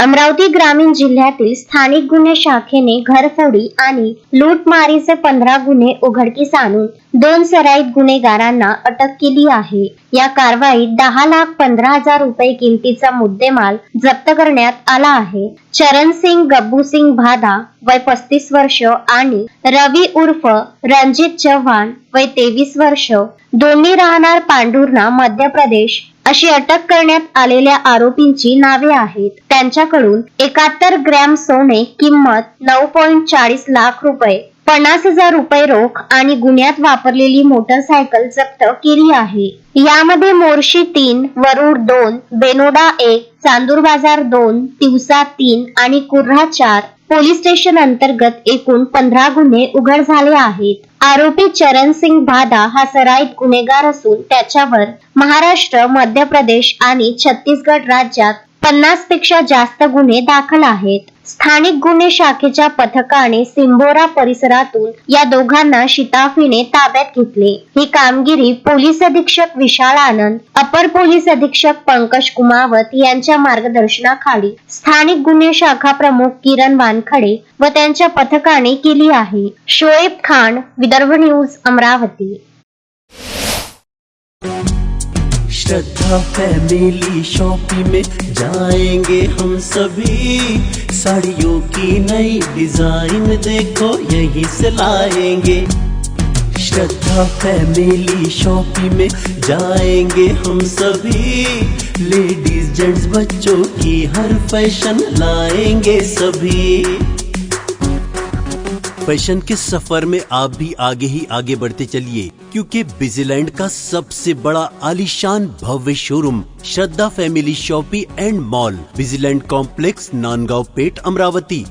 अमरावती ग्रामीण जिल्ह्यातील स्थानिक गुन्हे शाखेने घरफोडी आणि लूटमारीचे 15 गुन्हे उघडकीस आणून 2 सराईत गुन्हेगारांना अटक केली आहे। या कारवाईत 10,15,000 रुपये किमतीचा मुद्देमाल जप्त करण्यात आला आहे। चरणसिंग गब्बूसिंग भादा वय 35 वर्ष आणि रवी उर्फ रणजित चव्हाण वय 23 वर्ष दोन्ही राहणार पांढुर्णा मध्य प्रदेश अशी अटक करण्यात आलेल्या आरोपींची नावे आहेत। त्यांच्याकडून 71 ग्रॅम सोने किंमत 9.40 लाख रुपये, 50,000 रुपये रोख आणि गुन्ह्यात वापरलेली मोटरसायकल जप्त केली आहे। यामध्ये मोर्शी 3, वरुड 2, बेनोडा 1, चांदूर बाजार 2, तिवसा 3 आणि कुर्हा 4 पोलीस स्टेशन अंतर्गत एकूण 15 गुन्हे उघड झाले आहेत। आरोपी चरणसिंग भादा हा सराईत गुन्हेगार असून त्याच्यावर महाराष्ट्र, मध्य प्रदेश आणि छत्तीसगड राज्यात 50 पेक्षा जास्त गुन्हे दाखल आहेत। स्थानिक गुन्हे शाखेच्या पथकाने सिंबोरा परिसरातून या दोघांना शिताफीने ताब्यात घेतले। ही कामगिरी पोलीस अधीक्षक विशाल आनंद, अपर पोलीस अधीक्षक पंकज कुमावत यांच्या मार्गदर्शनाखाली स्थानिक गुन्हे शाखा प्रमुख किरण वानखडे व त्यांच्या पथकाने केली आहे। शोएब खान, विदर्भ न्यूज, अमरावती। श्रद्धा फैमिली शॉपिंग में जाएंगे हम सभी, साड़ियों की नई डिजाइन देखो यहीं से लाएंगे। श्रद्धा फैमिली शॉपिंग में जाएंगे हम सभी, लेडीज जेंट्स बच्चों की हर फैशन लाएंगे सभी। फैशन के सफर में आप भी आगे ही आगे बढ़ते चलिए, क्योंकि विजिलैंड का सबसे बड़ा आलीशान भव्य showroom Shraddha family shopping and mall, विजिलैंड कॉम्प्लेक्स, नांदगांव पेठ, अमरावती।